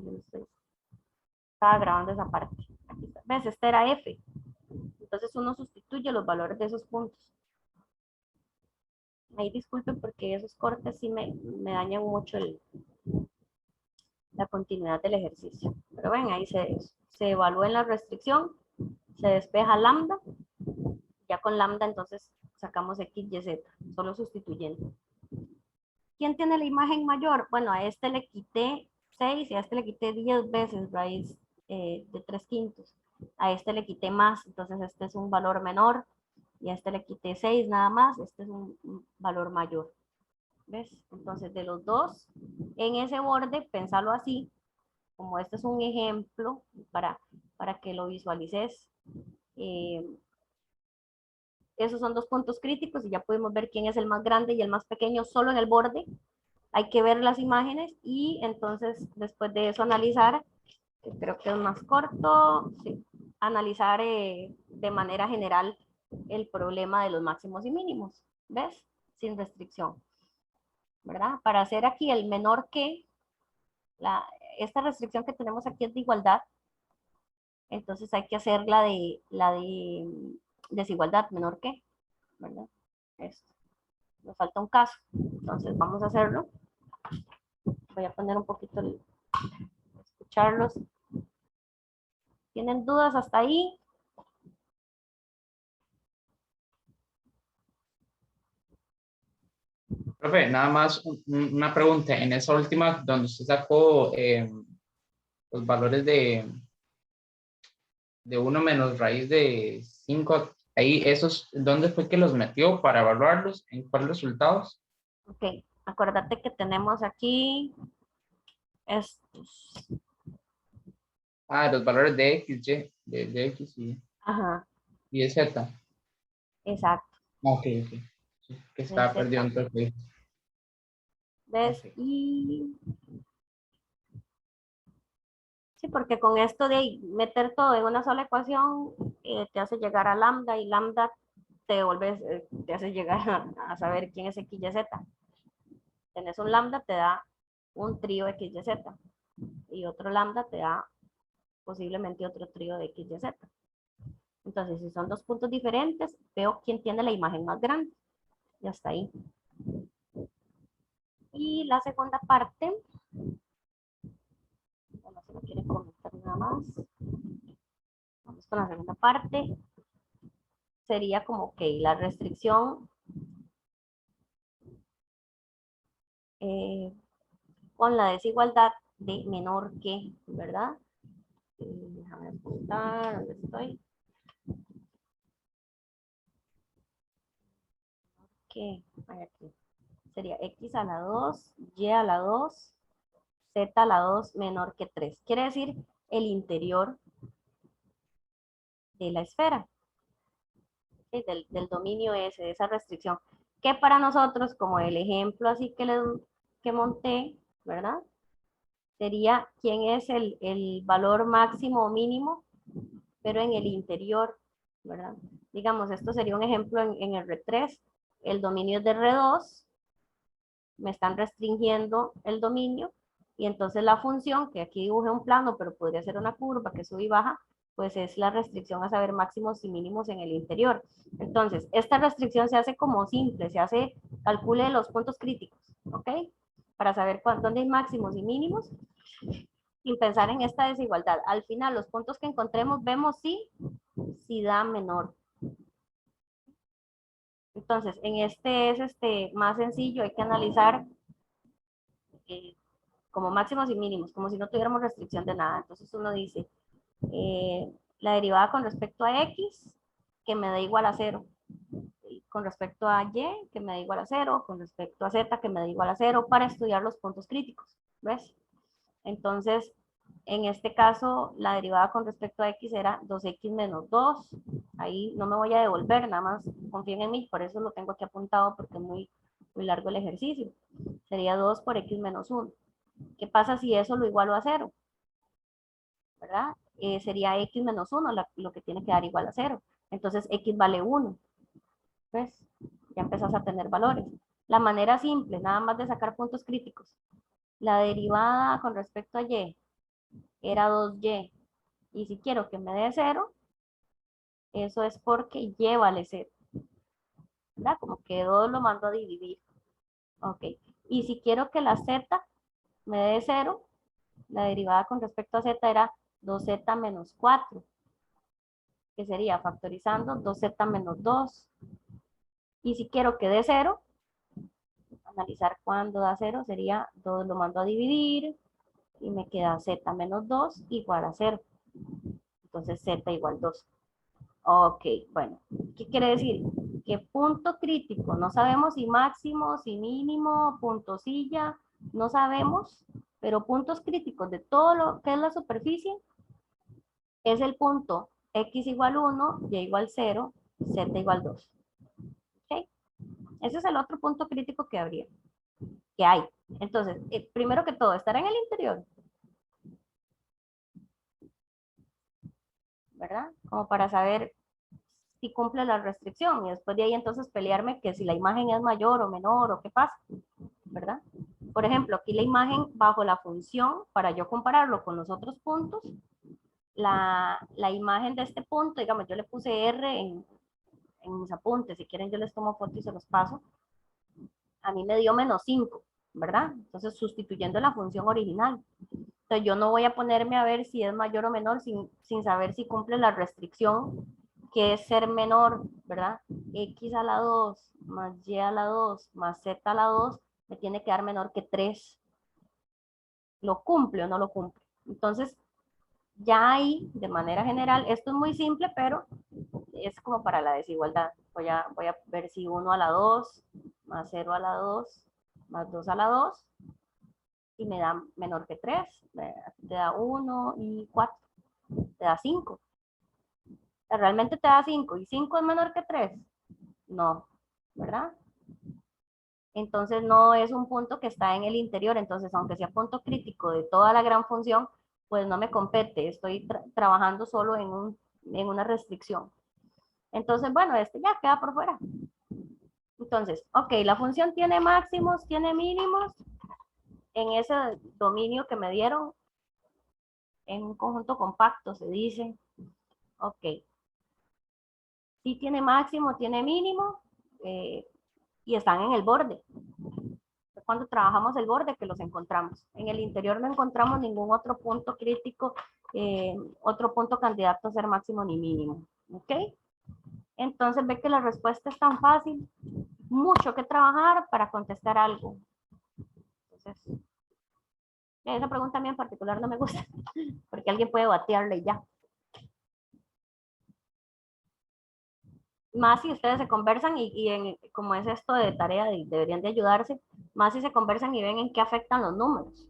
yo no estaba grabando esa parte. Aquí está. ¿Ves? Este era F. Entonces uno sustituye los valores de esos puntos. Ahí disculpen porque esos cortes sí me dañan mucho la continuidad del ejercicio. Pero ven, ahí se evalúa en la restricción, se despeja lambda, ya con lambda entonces sacamos x, y, z, solo sustituyendo. ¿Quién tiene la imagen mayor? Bueno, a este le quité 6 y a este le quité 10 veces raíz de 3/5. A este le quité más, entonces este es un valor menor, y a este le quité 6 nada más, este es un valor mayor. ¿Ves? Entonces de los dos, en ese borde, pensarlo así, como este es un ejemplo para que lo visualices. Esos son dos puntos críticos y ya podemos ver quién es el más grande y el más pequeño solo en el borde. Hay que ver las imágenes y entonces después de eso analizar, que creo que es más corto, sí, analizar de manera general el problema de los máximos y mínimos, ¿ves? Sin restricción, ¿verdad? Para hacer aquí el menor que, esta restricción que tenemos aquí es de igualdad, entonces hay que hacer la de desigualdad menor que, ¿verdad? Esto. Nos falta un caso, entonces vamos a hacerlo. Voy a poner un poquito escucharlos. ¿Tienen dudas hasta ahí? Profe, nada más una pregunta. En esa última, donde usted sacó los valores de 1 menos raíz de 5, ahí esos, ¿dónde fue que los metió para evaluarlos? ¿En cuáles resultados? Ok, acuérdate que tenemos aquí estos. Ah, los valores de X, Y, de X Ajá, y de Z. exacto, Ok, ok. Sí, que de estaba perdido Z. entonces. ¿Ves? Ok. Y sí, porque con esto de meter todo en una sola ecuación, te hace llegar a lambda y lambda te hace llegar a saber quién es X, Y, Z. Tenés un lambda, te da un trío X, Y, Z. Y otro lambda te da posiblemente otro trío de X, Y, Z. Entonces, si son dos puntos diferentes, veo quién tiene la imagen más grande. Y hasta ahí. Y la segunda parte, bueno, si no quieren comentar nada más, vamos con la segunda parte. Sería como que la restricción eh, con la desigualdad de menor que, ¿verdad? Déjame apuntar, ¿dónde estoy? Que aquí. Sería x a la 2, y a la 2, z a la 2 menor que 3. Quiere decir el interior de la esfera, ¿sí? Del dominio S, de esa restricción. Que para nosotros, como el ejemplo así que monté, ¿verdad? Sería quién es el valor máximo o mínimo, pero en el interior, ¿verdad? Digamos, esto sería un ejemplo en R3. El dominio es de R2, me están restringiendo el dominio, y entonces la función, que aquí dibujé un plano, pero podría ser una curva que sube y baja, pues es la restricción a saber máximos y mínimos en el interior. Entonces, esta restricción se hace como simple, se hace, calcule los puntos críticos, ¿ok? Para saber dónde hay máximos y mínimos, sin pensar en esta desigualdad. Al final, los puntos que encontremos, vemos si da menor. Entonces, en este es más sencillo, hay que analizar eh, como máximos y mínimos, como si no tuviéramos restricción de nada. Entonces uno dice, la derivada con respecto a x, que me da igual a 0, con respecto a y, que me da igual a 0, con respecto a z, que me da igual a 0, para estudiar los puntos críticos, ¿ves? Entonces, en este caso, la derivada con respecto a x era 2x menos 2. Ahí no me voy a devolver, nada más confíen en mí, por eso lo tengo aquí apuntado, porque es muy largo el ejercicio. Sería 2 por x menos 1. ¿Qué pasa si eso lo igualo a 0? ¿Verdad? Sería x menos 1 lo que tiene que dar igual a 0. Entonces x vale 1. ¿Ves? Ya empezás a tener valores. La manera simple, nada más de sacar puntos críticos. La derivada con respecto a y era 2y. Y si quiero que me dé 0, eso es porque y vale 0. ¿Verdad? Como que 2 lo mando a dividir. Ok. Y si quiero que la z me dé 0, la derivada con respecto a z era 2z menos 4, que sería factorizando 2z menos 2. Y si quiero que dé 0, analizar cuándo da 0, sería 2 lo mando a dividir y me queda z menos 2 igual a 0. Entonces z igual 2. Ok, bueno, ¿qué quiere decir? Que punto crítico, no sabemos si máximo, si mínimo, puntosilla, no sabemos, pero puntos críticos de todo lo que es la superficie es el punto x igual 1, y igual 0, z igual 2. ¿Ok? Ese es el otro punto crítico que habría, que hay. Entonces, primero que todo, estará en el interior, ¿verdad? Como para saber si cumple la restricción y después de ahí entonces pelearme que si la imagen es mayor o menor o qué pasa, ¿verdad? Por ejemplo, aquí la imagen bajo la función, para yo compararlo con los otros puntos, la imagen de este punto, digamos, yo le puse R en mis apuntes, si quieren yo les tomo foto y se los paso, a mí me dio menos 5, ¿verdad? Entonces sustituyendo la función original. Entonces yo no voy a ponerme a ver si es mayor o menor sin saber si cumple la restricción que es ser menor, ¿verdad? X a la 2 más Y a la 2 más Z a la 2 me tiene que dar menor que 3. ¿Lo cumple o no lo cumple? Entonces, ya ahí, de manera general, esto es muy simple, pero es como para la desigualdad. Voy a ver si 1 a la 2 más 0 a la 2 más 2 a la 2 y me da menor que 3. Te da 1 y 4. Te da 5. Realmente te da 5 y 5 es menor que 3. No, ¿verdad? Entonces no es un punto que está en el interior, entonces aunque sea punto crítico de toda la gran función, pues no me compete, estoy trabajando solo en una restricción. Entonces, bueno, este ya queda por fuera. Entonces, ok, la función tiene máximos, tiene mínimos en ese dominio que me dieron en un conjunto compacto, se dice. Ok, sí tiene máximo, tiene mínimo y están en el borde. Cuando trabajamos el borde que los encontramos. En el interior no encontramos ningún otro punto crítico, otro punto candidato a ser máximo ni mínimo. ¿Ok? Entonces ve que la respuesta es tan fácil, mucho que trabajar para contestar algo. Entonces, esa pregunta a mí en particular no me gusta, porque alguien puede batearle ya. Más si ustedes se conversan como es esto de tarea, deberían de ayudarse, más si se conversan y ven en qué afectan los números.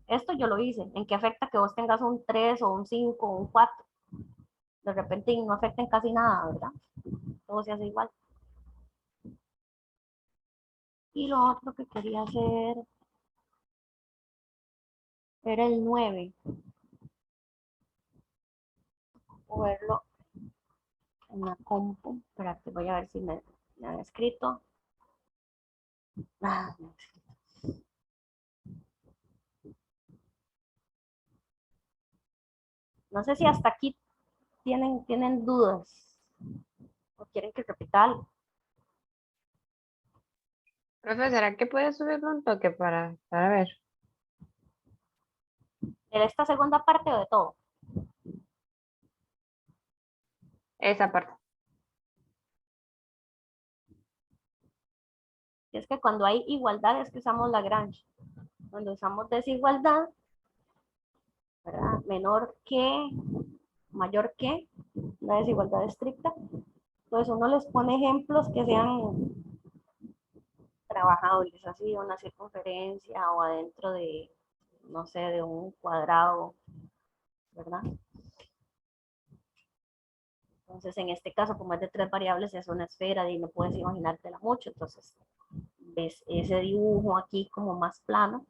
Esto yo lo hice, en qué afecta que vos tengas un 3 o un 5 o un 4. De repente no afecta en casi nada, ¿verdad? Todo se hace igual. Y lo otro que quería hacer era el 9, o verlo en la compu. Espérate, voy a ver si me han escrito. Ah, no sé si hasta aquí tienen dudas o quieren que repita algo. Profe, ¿será que puede subirle un toque para ver? ¿De esta segunda parte o de todo? Esa parte. Es que cuando hay igualdad es que usamos Lagrange. Cuando usamos desigualdad, ¿verdad? Menor que, mayor que, una desigualdad estricta, pues uno les pone ejemplos que sean trabajables, así, una circunferencia o adentro de, no sé, de un cuadrado, ¿verdad? Entonces, en este caso, como es de 3 variables, es una esfera y no puedes imaginártela mucho, entonces ves ese dibujo aquí como más plano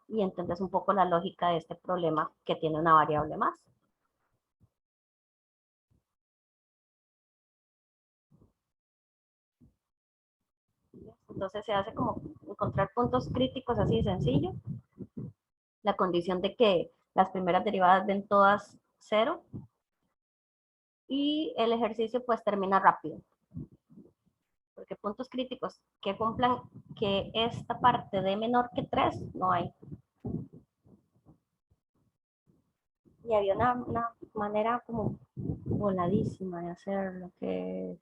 y entiendes un poco la lógica de este problema que tiene una variable más. Entonces se hace como encontrar puntos críticos así sencillo. La condición de que las primeras derivadas den todas 0. Y el ejercicio pues termina rápido. Porque puntos críticos que cumplan que esta parte de menor que 3 no hay. Y había una manera como voladísima de hacerlo, que es,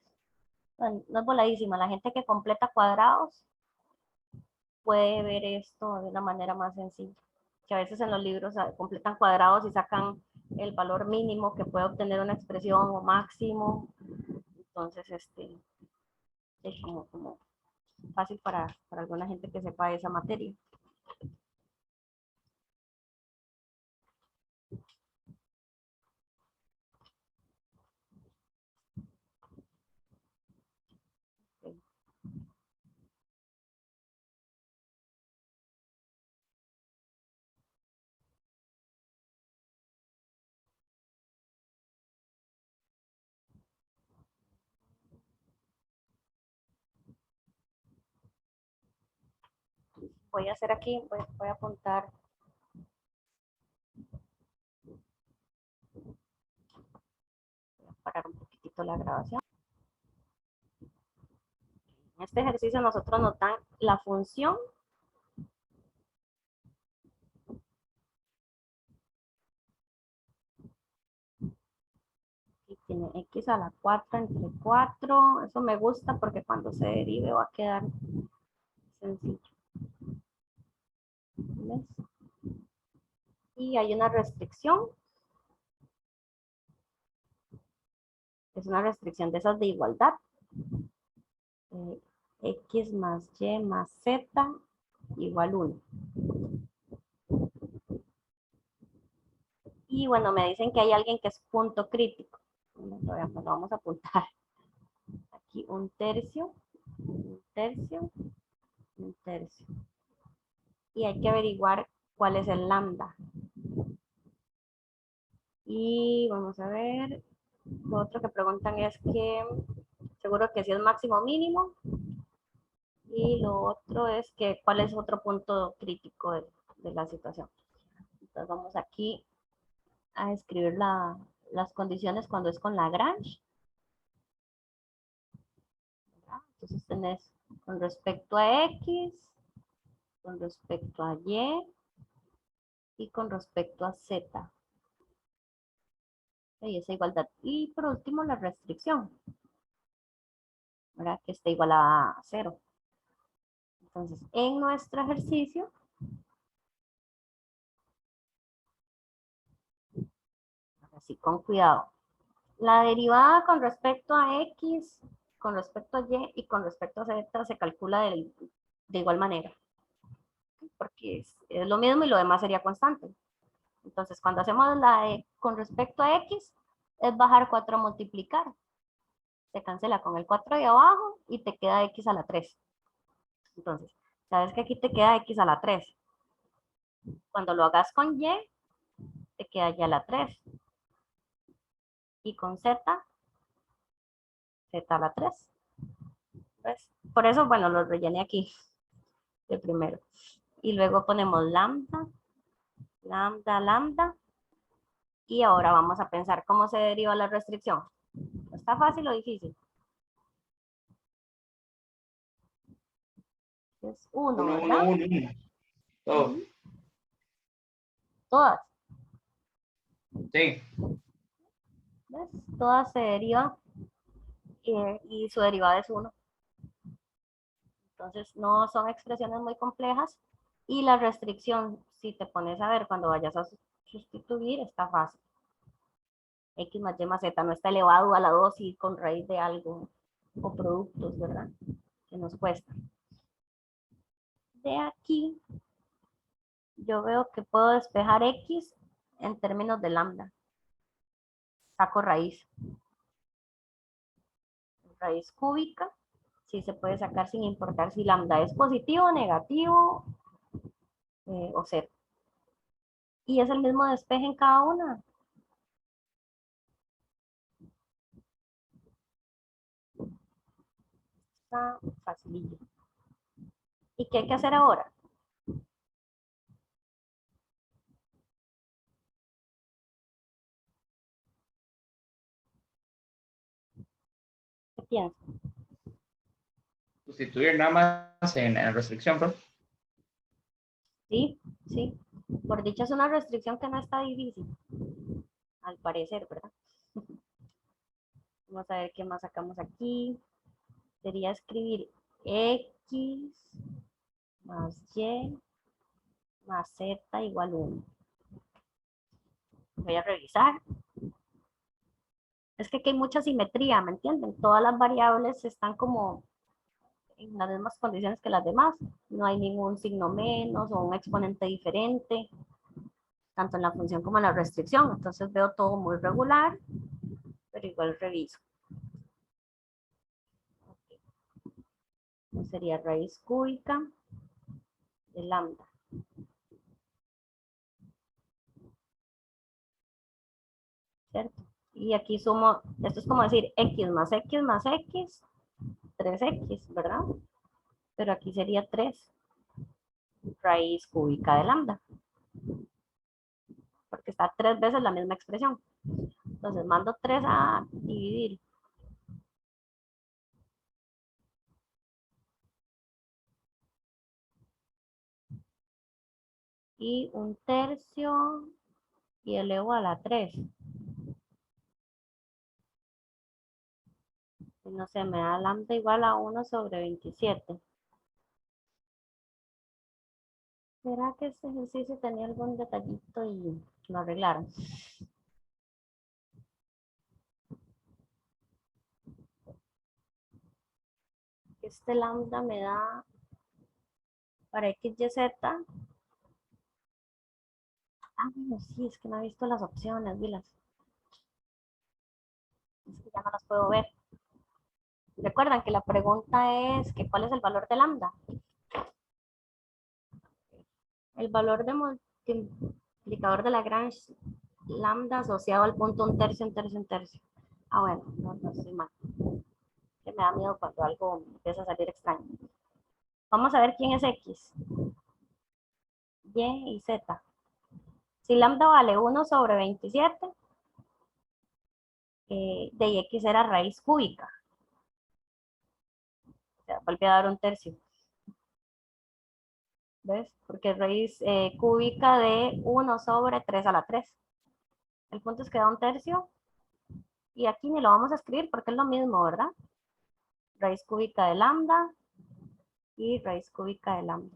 bueno, no es voladísima, la gente que completa cuadrados puede ver esto de una manera más sencilla. Que a veces en los libros completan cuadrados y sacan el valor mínimo que puede obtener una expresión o máximo. Entonces, es como fácil para alguna gente que sepa esa materia. Voy a hacer aquí, voy a apuntar. Voy a parar un poquitito la grabación. En este ejercicio nosotros nos dan la función y tiene x a la 4 entre 4. Eso me gusta porque cuando se derive va a quedar sencillo. ¿Ves? Y hay una restricción. Es una restricción de esas de igualdad. X más Y más Z igual 1. Y bueno, me dicen que hay alguien que es punto crítico. Lo vamos a apuntar. Aquí un tercio, un tercio, un tercio. Y hay que averiguar cuál es el lambda. Y vamos a ver, lo otro que preguntan es que, seguro que si es máximo o mínimo. Y lo otro es que cuál es otro punto crítico de la situación. Entonces vamos aquí a escribir las condiciones cuando es con Lagrange. Entonces tenés con respecto a X, con respecto a y con respecto a Z. Y esa igualdad. Y por último la restricción, ¿verdad? Que esté igual a 0. Entonces, en nuestro ejercicio, así con cuidado, la derivada con respecto a X, con respecto a Y y con respecto a Z se calcula de igual manera. Porque es lo mismo y lo demás sería constante. Entonces, cuando hacemos la con respecto a X, es bajar 4 a multiplicar. Se cancela con el 4 de abajo y te queda X a la 3. Entonces, sabes que aquí te queda X a la 3. Cuando lo hagas con Y, te queda ya la 3. Y con Z, Z a la 3. ¿Ves? Por eso, bueno, lo rellené aquí de primero. Y luego ponemos lambda, lambda, lambda. Y ahora vamos a pensar cómo se deriva la restricción. ¿Está fácil o difícil? Es 1, ¿verdad? 1, 1, 1. Todo. Todas. Sí. ¿Ves? Todas se derivan y su derivada es 1. Entonces no son expresiones muy complejas y la restricción, si te pones a ver cuando vayas a sustituir, está fácil. X más Y más Z no está elevado a la 2 y con raíz de algo o productos, ¿verdad? Que nos cuesta. De aquí yo veo que puedo despejar X en términos de lambda. Saco raíz. Raíz cúbica. Sí se puede sacar sin importar si lambda es positivo, negativo o cero. Y es el mismo despeje en cada una. Está facilillo. ¿Y qué hay que hacer ahora? piensa? Sustituir nada más en restricción, ¿no? Sí, sí. Por dicha es una restricción que no está difícil, al parecer, ¿verdad? Vamos a ver qué más sacamos aquí. Sería escribir X más Y más Z igual 1. Voy a revisar. Es que aquí hay mucha simetría, ¿me entienden? Todas las variables están como en las mismas condiciones que las demás. No hay ningún signo menos o un exponente diferente, tanto en la función como en la restricción. Entonces veo todo muy regular, pero igual reviso. Sería raíz cúbica de lambda. ¿Cierto? Y aquí sumo, esto es como decir X más X más X, 3X, ¿verdad? Pero aquí sería 3 raíz cúbica de lambda, porque está 3 veces la misma expresión. Entonces mando 3 a dividir. Y 1/3 y elevo a la 3. Y no sé, me da lambda igual a 1/27. ¿Será que este ejercicio tenía algún detallito y lo arreglaron? Este lambda me da para x, y, z. Ah, bueno, sí, es que no he visto las opciones, Vilas. Es que ya no las puedo ver. Recuerdan que la pregunta es que ¿cuál es el valor de lambda? El valor de multiplicador de Lagrange lambda asociado al punto 1/3, 1/3, 1/3. Ah, bueno, no estoy mal. Que me da miedo cuando algo empieza a salir extraño. Vamos a ver quién es x, y y z. Si lambda vale 1/27, de x era raíz cúbica. O sea, vuelve a dar 1/3. ¿Ves? Porque es raíz cúbica de 1/3 a la 3. El punto es que da 1/3. Y aquí ni lo vamos a escribir porque es lo mismo, ¿verdad? Raíz cúbica de lambda y raíz cúbica de lambda.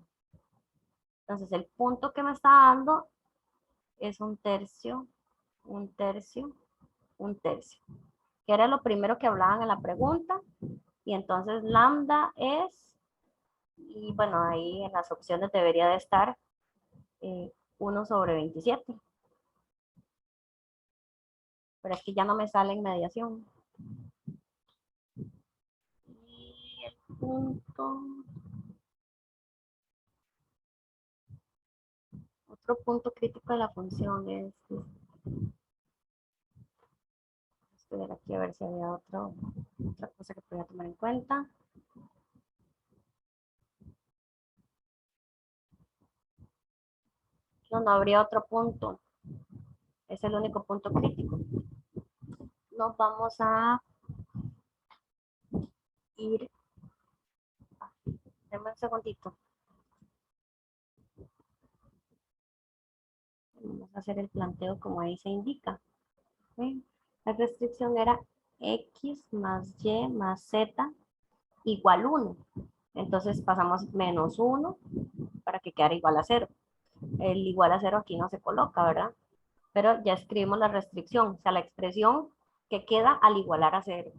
Entonces el punto que me está dando es 1/3, 1/3, 1/3. Que era lo primero que hablaban en la pregunta. Y entonces lambda es, y bueno, ahí en las opciones debería de estar 1/27. Pero aquí ya no me sale en mediación. Y el punto, otro punto crítico de la función es, ver aquí a ver si había otra cosa que podía tomar en cuenta. No habría otro punto. Es el único punto crítico. Nos vamos a ir. Denme un segundito. Vamos a hacer el planteo como ahí se indica. ¿Sí? La restricción era x más y más z igual 1. Entonces pasamos menos 1 para que quede igual a 0. El igual a 0 aquí no se coloca, ¿verdad? Pero ya escribimos la restricción, o sea, la expresión que queda al igualar a 0.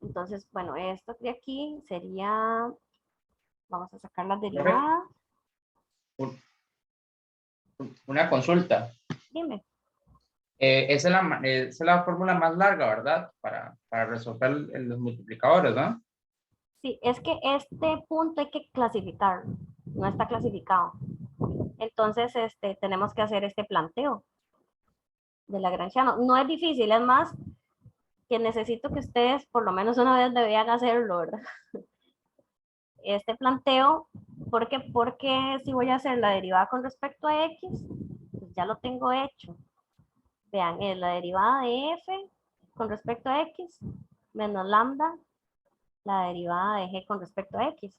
Entonces, bueno, esto de aquí sería, vamos a sacar las derivadas. Una consulta. Dime. Esa es la fórmula más larga, ¿verdad? Para resolver los multiplicadores, ¿no? Sí, es que este punto hay que clasificarlo, no está clasificado. Entonces, tenemos que hacer este planteo de Lagrangiano. No es difícil, es más que necesito que ustedes por lo menos una vez deberían hacerlo, ¿verdad? Este planteo, porque si voy a hacer la derivada con respecto a x, pues ya lo tengo hecho. Vean, es la derivada de f con respecto a x menos lambda, la derivada de g con respecto a x.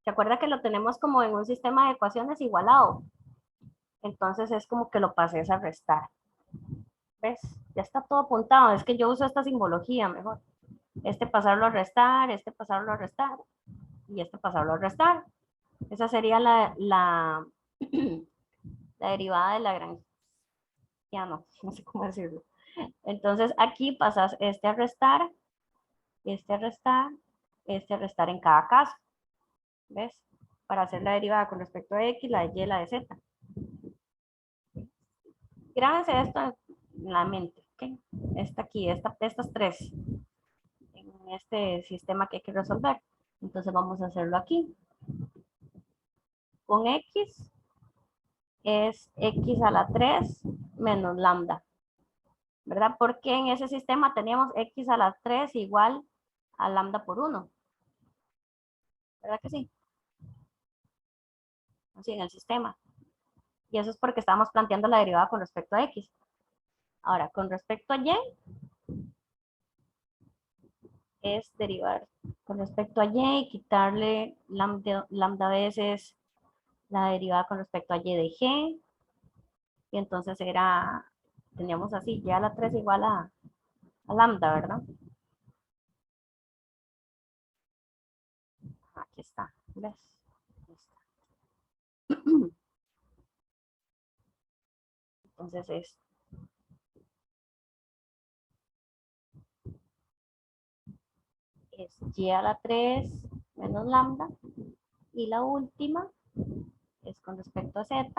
¿Se acuerda que lo tenemos como en un sistema de ecuaciones igualado? Entonces es como que lo pases a restar. ¿Ves? Ya está todo apuntado. Es que yo uso esta simbología mejor. Este pasarlo a restar, este pasarlo a restar y este pasarlo a restar. Esa sería la derivada de Lagrange. Ya no sé cómo decirlo. Entonces aquí pasas este a restar, este a restar, este a restar en cada caso. ¿Ves? Para hacer la derivada con respecto a x, la de y, la de z. Grábense esto en la mente, ¿ok? Estas tres, en este sistema que hay que resolver. Entonces vamos a hacerlo aquí. Con x es x a la 3 menos lambda, ¿verdad? Porque en ese sistema teníamos x a la 3 igual a lambda por 1. ¿Verdad que sí? Así en el sistema. Y eso es porque estábamos planteando la derivada con respecto a x. Ahora, con respecto a y, es derivar con respecto a y y quitarle lambda veces la derivada con respecto a y de g. Y entonces teníamos así, y a la 3 igual a lambda, ¿verdad? Aquí está, ¿ves? Aquí está. Entonces es y a la 3 menos lambda. Y la última es con respecto a z,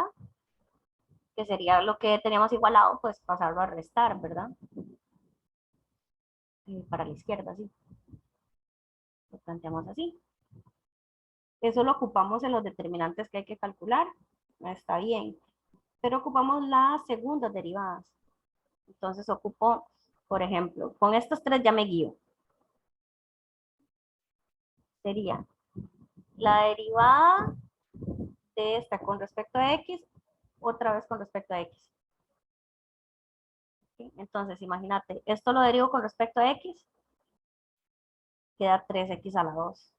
que sería lo que teníamos igualado, pues pasarlo a restar, ¿verdad? Y para la izquierda, sí. Lo planteamos así. Eso lo ocupamos en los determinantes que hay que calcular. Está bien. Pero ocupamos las segundas derivadas. Entonces ocupo, por ejemplo, con estos tres ya me guío. Sería la derivada de esta con respecto a x, otra vez con respecto a x. ¿Sí? Entonces, imagínate, esto lo derivo con respecto a x, queda 3x a la 2.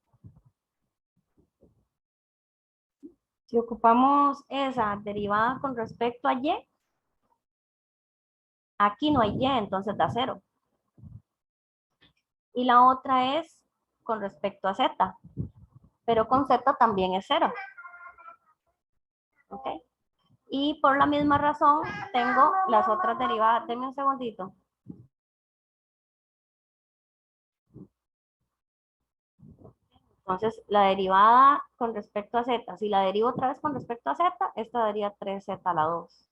Si ocupamos esa derivada con respecto a y, aquí no hay y, entonces da 0. Y la otra es con respecto a z, pero con z también es 0. ¿Ok? Y por la misma razón tengo las otras derivadas. Denme un segundito. Entonces, la derivada con respecto a z, si la derivo otra vez con respecto a z, esta daría 3z a la 2.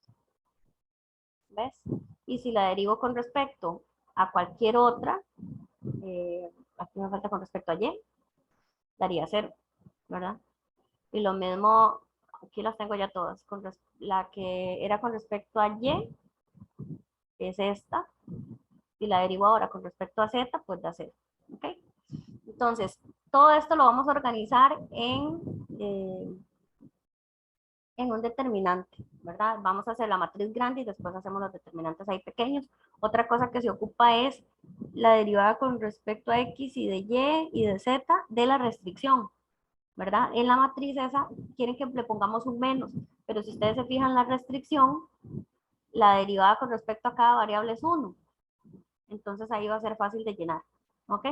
¿Ves? Y si la derivo con respecto a cualquier otra, aquí me falta con respecto a y, daría 0, ¿verdad? Y lo mismo, aquí las tengo ya todas. La que era con respecto a y es esta. Y la derivo ahora con respecto a z, pues da 0. ¿Ok? Entonces, todo esto lo vamos a organizar en un determinante, ¿verdad? Vamos a hacer la matriz grande y después hacemos los determinantes ahí pequeños. Otra cosa que se ocupa es la derivada con respecto a x y de y y de z de la restricción, ¿verdad? En la matriz esa quieren que le pongamos un menos, pero si ustedes se fijan la restricción, la derivada con respecto a cada variable es 1. Entonces ahí va a ser fácil de llenar, ¿ok?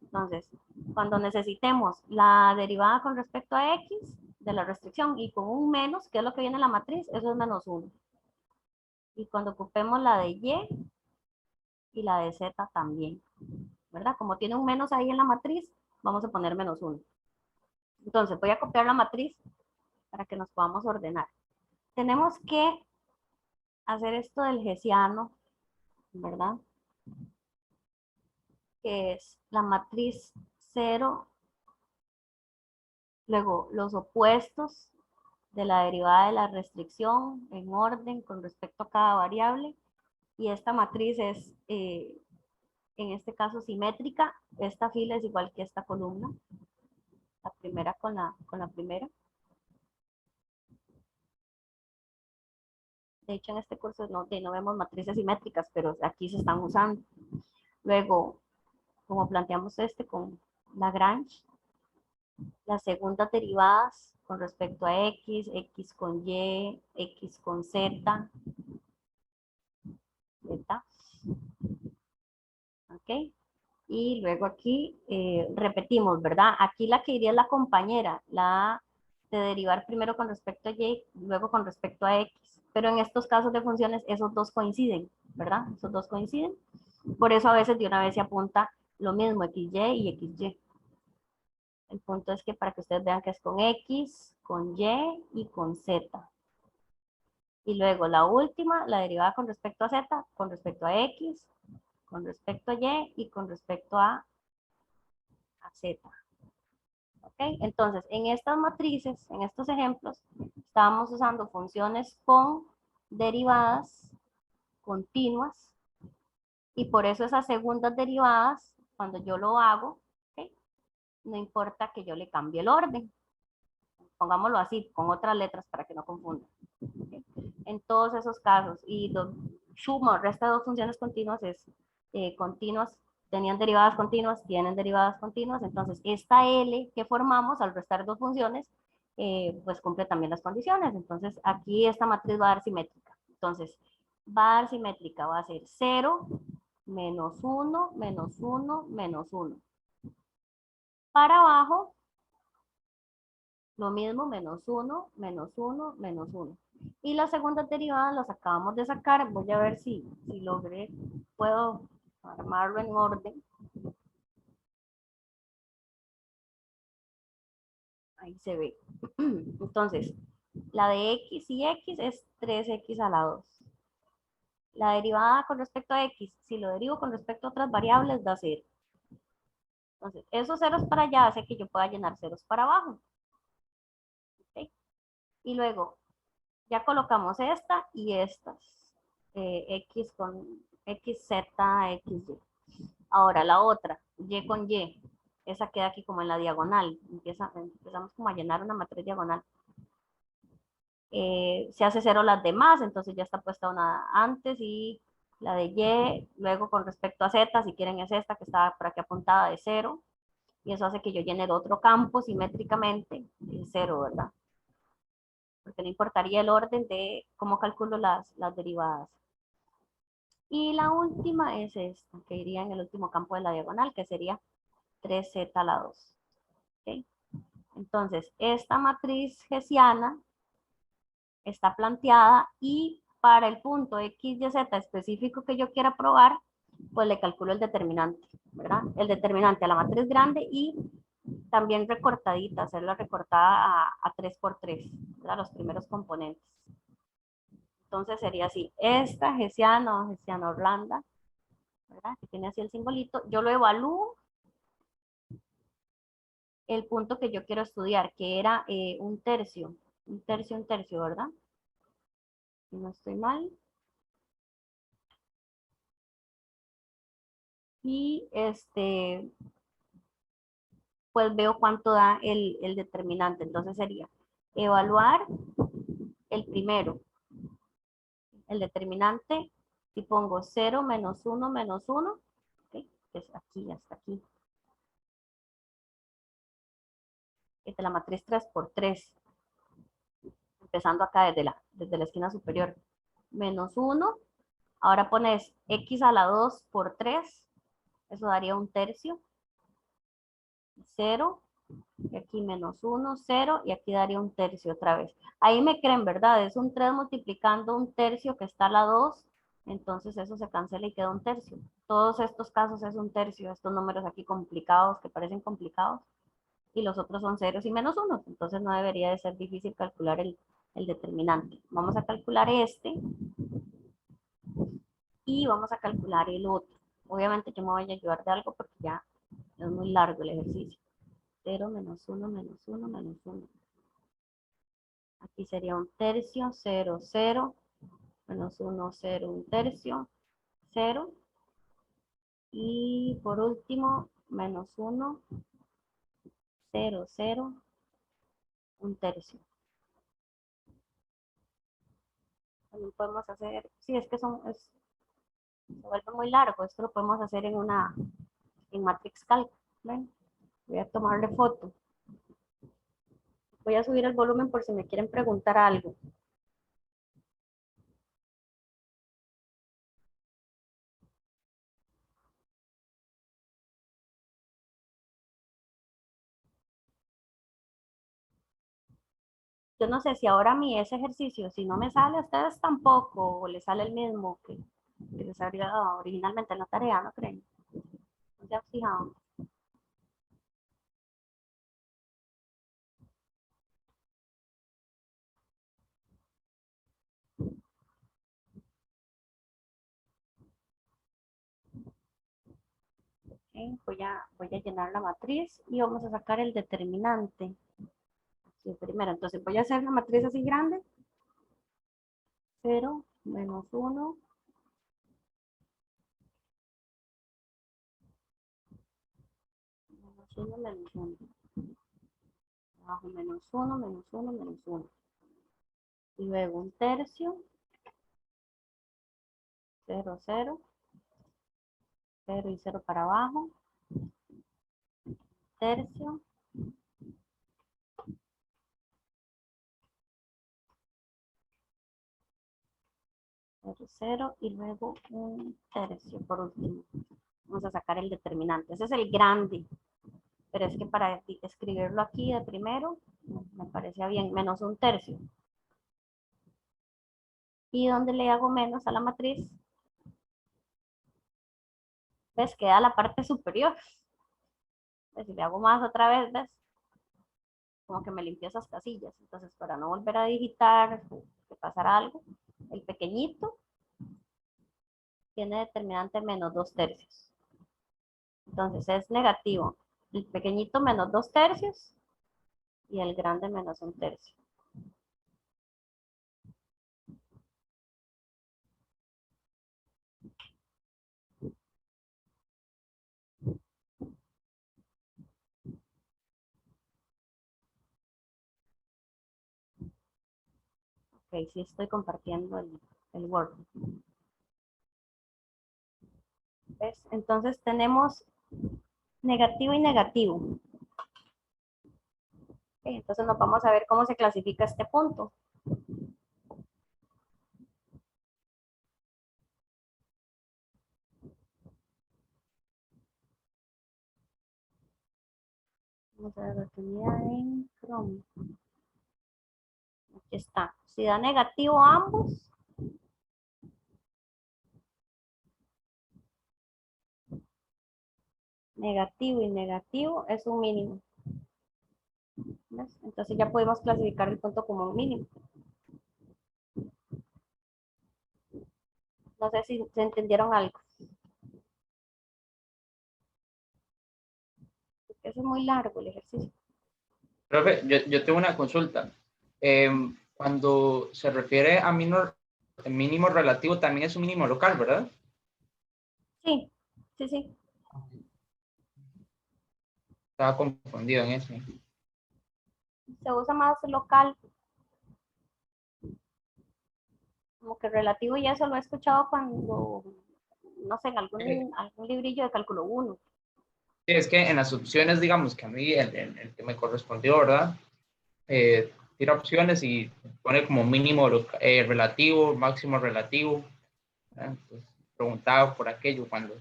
Entonces, cuando necesitemos la derivada con respecto a x de la restricción y con un menos, que es lo que viene en la matriz, eso es menos 1. Y cuando ocupemos la de y la de z también, ¿verdad? Como tiene un menos ahí en la matriz, vamos a poner menos 1. Entonces, voy a copiar la matriz para que nos podamos ordenar. Tenemos que hacer esto del hessiano, ¿verdad? Que es la matriz 0, luego los opuestos de la derivada de la restricción en orden con respecto a cada variable. Y esta matriz es, en este caso, simétrica. Esta fila es igual que esta columna. La primera con la primera. De hecho, en este curso no vemos matrices simétricas, pero aquí se están usando. Luego, como planteamos con Lagrange, las segundas derivadas con respecto a x, x con y, x con z, z, ¿ok? Y luego aquí repetimos, ¿verdad? Aquí la que iría es la compañera, la de derivar primero con respecto a y, luego con respecto a x. Pero en estos casos de funciones, esos dos coinciden, ¿verdad? Esos dos coinciden. Por eso a veces de una vez se apunta lo mismo, xy y xy. El punto es que para que ustedes vean que es con x, con y con z. Y luego la última, la derivada con respecto a z, con respecto a x, con respecto a y con respecto a z. ¿Ok? Entonces, en estas matrices, en estos ejemplos, estábamos usando funciones con derivadas continuas y por eso esas segundas derivadas, cuando yo lo hago, ¿okay? No importa que yo le cambie el orden. Pongámoslo así, con otras letras para que no confundan. ¿Okay? En todos esos casos, y suma o resta de dos funciones continuas es continuas, tenían derivadas continuas, tienen derivadas continuas, entonces esta L que formamos al restar dos funciones, pues cumple también las condiciones. Entonces aquí esta matriz va a dar simétrica. Entonces va a dar simétrica, va a ser 0, menos 1, menos 1, menos 1. Para abajo, lo mismo, menos 1, menos 1, menos 1. Y las segundas derivadas las acabamos de sacar. Voy a ver si logré, puedo armarlo en orden. Ahí se ve. Entonces, la de x y x es 3x a la 2. La derivada con respecto a x, si lo derivo con respecto a otras variables, da 0. Entonces, esos ceros para allá hace que yo pueda llenar ceros para abajo. ¿Okay? Y luego, ya colocamos esta y estas. X con x, z, x, y. Ahora la otra, y con y. Esa queda aquí como en la diagonal. Empezamos como a llenar una matriz diagonal. Se hace 0 las demás, entonces ya está puesta una antes y la de y, luego con respecto a z, si quieren es esta que está por aquí apuntada de 0, y eso hace que yo llene el otro campo simétricamente, 0, ¿verdad? Porque no importaría el orden de cómo calculo las derivadas. Y la última es esta, que iría en el último campo de la diagonal, que sería 3z a la 2. ¿Okay? Entonces, esta matriz hessiana está planteada y para el punto x, y, z específico que yo quiera probar, pues le calculo el determinante, ¿verdad? El determinante a la matriz grande y también recortadita, hacerla recortada a 3 por 3, ¿verdad? Los primeros componentes. Entonces sería así, esta hessiana o hessiana Orlando, ¿verdad? Que tiene así el simbolito, yo lo evalúo el punto que yo quiero estudiar, que era un tercio, ¿verdad? Si no estoy mal. Y pues veo cuánto da el determinante. Entonces sería evaluar el primero, el determinante, y pongo 0, menos 1, menos 1, ¿okay? Que es aquí, hasta aquí. Es de la matriz 3 por 3, empezando acá desde la esquina superior. Menos 1, ahora pones x a la 2 por 3, eso daría un tercio. 0, y aquí menos 1, 0, y aquí daría un tercio otra vez. Ahí me creen, ¿verdad? Es un 3 multiplicando un tercio que está a la 2, entonces eso se cancela y queda un tercio. Todos estos casos es un tercio, estos números aquí complicados, que parecen complicados, y los otros son ceros y menos 1, entonces no debería de ser difícil calcular el determinante. Vamos a calcular este, y vamos a calcular el otro. Obviamente yo me voy a ayudar de algo porque ya es muy largo el ejercicio. 0, menos 1, menos 1, menos 1. Aquí sería un tercio, 0, 0, menos 1, 0, un tercio, 0. Y por último, menos 1, 0, 0, un tercio. También podemos hacer, sí, es que se vuelve muy largo, esto lo podemos hacer en una en Matrix Calc. ¿Ven? Voy a tomarle foto. Voy a subir el volumen por si me quieren preguntar algo. Yo no sé si ahora a mí ese ejercicio, si no me sale a ustedes tampoco, o les sale el mismo que les habría dado originalmente en la tarea, ¿no creen? ¿No se han fijado? ¿Ok? Voy a llenar la matriz y vamos a sacar el determinante. Aquí primero, entonces voy a hacer la matriz así grande. 0, menos 1, menos 1, menos 1. Abajo menos 1, menos 1, menos 1. Y luego un tercio, 0, 0, 0 y 0 para abajo, tercio, 0, 0 y luego un tercio por último. Vamos a sacar el determinante. Ese es el grande, pero es que para escribirlo aquí de primero, me parecía bien, menos un tercio. Y donde le hago menos a la matriz, ¿ves? Queda la parte superior. Si le hago más otra vez, ¿ves? Como que me limpio esas casillas. Entonces, para no volver a digitar, que pasara algo, el pequeñito tiene determinante menos 2 tercios. Entonces es negativo. El pequeñito menos 2 tercios y el grande menos un tercio. Ok, sí estoy compartiendo el Word. ¿Ves? Entonces tenemos negativo y negativo. Okay, entonces nos vamos a ver cómo se clasifica este punto. Vamos a ver la tenía en Chrome. Aquí está. Si da negativo a ambos, negativo y negativo es un mínimo. ¿Ves? Entonces ya podemos clasificar el punto como un mínimo. No sé si se entendieron algo. Eso es muy largo el ejercicio. Profe, yo tengo una consulta. Cuando se refiere a mínimo relativo, también es un mínimo local, ¿verdad? Sí, sí, sí. Estaba confundido en eso. Se usa más local, como que relativo, y eso lo he escuchado cuando, no sé, en algún librillo de cálculo 1. Sí, es que en las opciones, digamos que a mí, el que me correspondió, ¿verdad? Tira opciones y pone como mínimo relativo, máximo relativo. ¿Verdad? Entonces, preguntaba por aquello cuando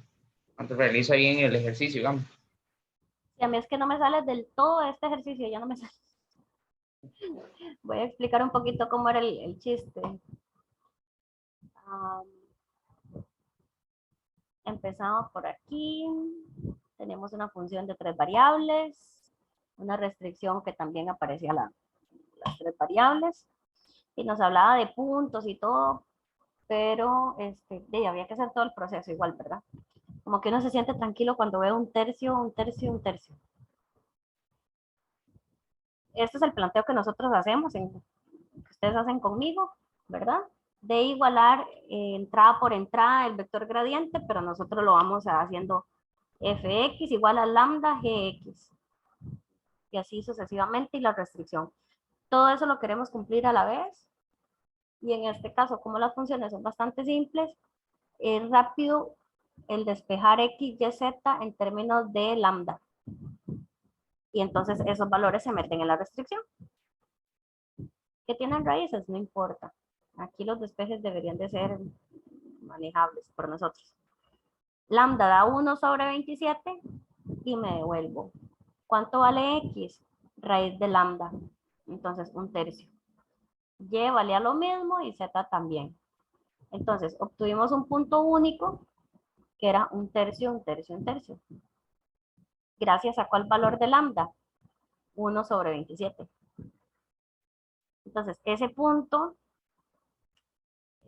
realizo ahí en el ejercicio, digamos. Y a mí es que no me sale del todo este ejercicio, ya no me sale. Voy a explicar un poquito cómo era el chiste. Empezamos por aquí. Tenemos una función de 3 variables, una restricción que también aparecía las 3 variables, y nos hablaba de puntos y todo, pero había que hacer todo el proceso igual, ¿verdad? Como que uno se siente tranquilo cuando ve un tercio, un tercio, un tercio. Este es el planteo que nosotros hacemos, que ustedes hacen conmigo, ¿verdad? De igualar entrada por entrada el vector gradiente, pero nosotros lo vamos haciendo fx igual a lambda gx. Y así sucesivamente, y la restricción. Todo eso lo queremos cumplir a la vez. Y en este caso, como las funciones son bastante simples, es rápido el despejar X, Y, Z en términos de lambda. Y entonces esos valores se meten en la restricción. ¿Que tienen raíces? No importa. Aquí los despejes deberían de ser manejables por nosotros. Lambda da 1 sobre 27 y me devuelvo. ¿Cuánto vale X? Raíz de lambda. Entonces, 1/3. Y valía lo mismo y Z también. Entonces, obtuvimos un punto único que era 1/3, 1/3, 1/3. ¿Gracias a cuál valor de lambda? 1 sobre 27. Entonces, ese punto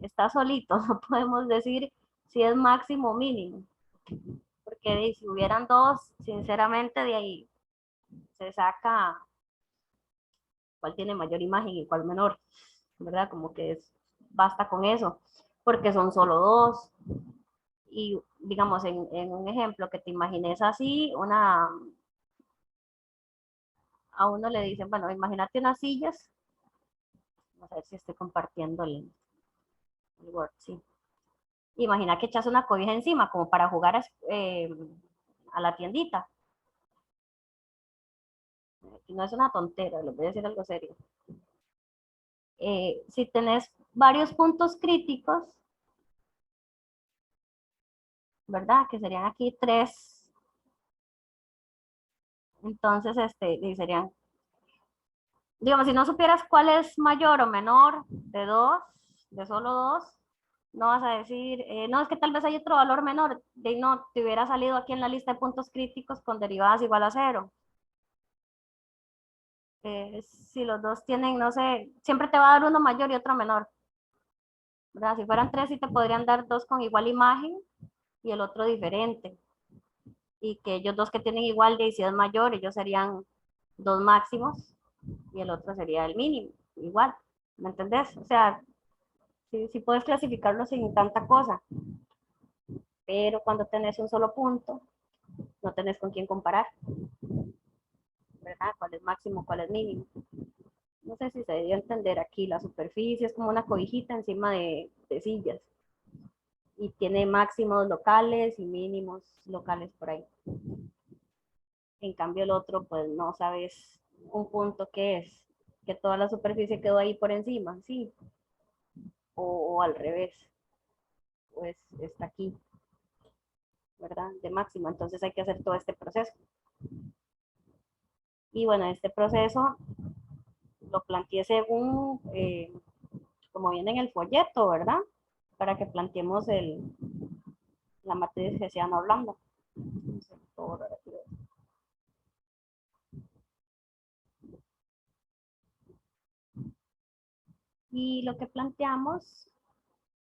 está solito, no podemos decir si es máximo o mínimo. Porque si hubieran dos, sinceramente de ahí se saca cuál tiene mayor imagen y cuál menor, ¿verdad? Como que basta con eso, porque son solo dos. Y digamos, en un ejemplo que te imagines así, a uno le dicen, bueno, imagínate unas sillas, vamos a ver si estoy compartiendo el Word, sí. Imagina que echas una cobija encima, como para jugar a la tiendita. No es una tontera, les voy a decir algo serio. Si tenés varios puntos críticos, ¿verdad? Que serían aquí 3. Entonces, serían, digamos, si no supieras cuál es mayor o menor de 2, de solo 2, no vas a decir, no, es que tal vez hay otro valor menor, de no, te hubiera salido aquí en la lista de puntos críticos con derivadas igual a 0. Si los dos tienen, no sé, siempre te va a dar uno mayor y otro menor, ¿verdad? Si fueran 3, sí te podrían dar 2 con igual imagen y el otro diferente. Y que ellos dos que tienen igual de, y si es mayor, ellos serían 2 máximos y el otro sería el mínimo, igual. ¿Me entendés? O sea, sí puedes clasificarlo sin tanta cosa. Pero cuando tenés un solo punto, no tenés con quién comparar, ¿verdad? ¿Cuál es máximo, cuál es mínimo? No sé si se dio a entender aquí. La superficie es como una cobijita encima de sillas. Y tiene máximos locales y mínimos locales por ahí. En cambio el otro, pues no sabes un punto que es, que toda la superficie quedó ahí por encima, sí, o al revés, pues está aquí, ¿verdad? De máximo, entonces hay que hacer todo este proceso. Y bueno, este proceso lo planteé según, como viene en el folleto, ¿verdad? Para que planteemos la matriz que se llama hablando. Y lo que planteamos,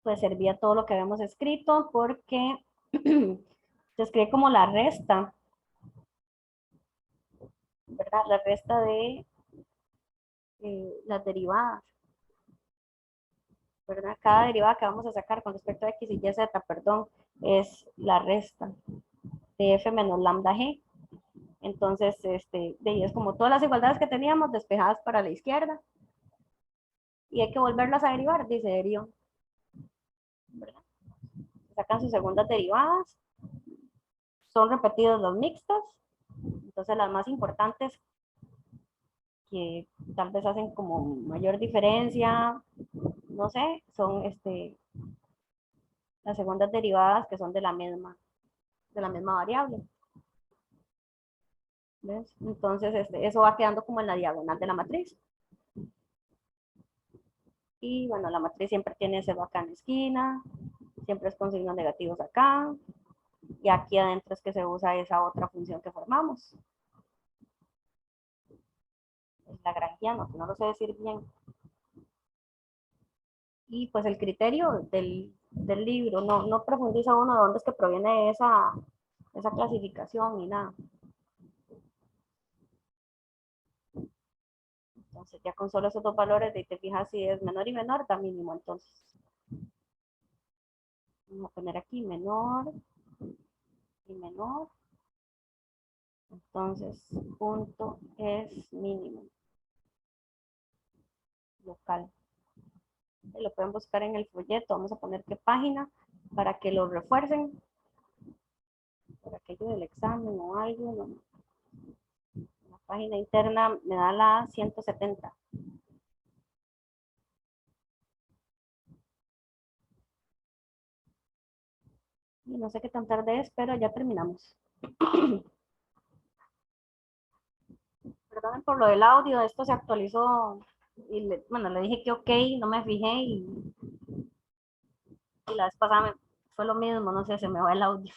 pues servía todo lo que habíamos escrito porque se escribe como la resta, ¿verdad? La resta de las derivadas, ¿verdad? Cada derivada que vamos a sacar con respecto a x y y, z, perdón, es la resta de f menos lambda g. Entonces, de ellas como todas las igualdades que teníamos despejadas para la izquierda y hay que volverlas a derivar, dice deriva, ¿verdad? Sacan sus segundas derivadas, son repetidos los mixtos, entonces las más importantes que tal vez hacen como mayor diferencia, no sé, son las segundas derivadas que son de la misma variable. ¿Ves? Entonces, eso va quedando como en la diagonal de la matriz. Y bueno, la matriz siempre tiene cero acá en la esquina, siempre es con signos negativos acá, y aquí adentro es que se usa esa otra función que formamos. Es lagrangiano, que no lo sé decir bien. Y pues el criterio del libro, no profundiza uno de dónde es que proviene esa clasificación ni nada. Entonces ya con solo esos dos valores, te fijas si es menor y menor, da mínimo. Entonces, vamos a poner aquí menor y menor. Entonces, punto es mínimo local. Lo pueden buscar en el folleto. Vamos a poner qué página para que lo refuercen. por aquello del examen o algo. La página interna me da la 170. Y no sé qué tan tarde es, pero ya terminamos. Perdonen por lo del audio, esto se actualizó y bueno, le dije que ok, no me fijé y la vez pasada fue lo mismo, no sé, se me va el audio.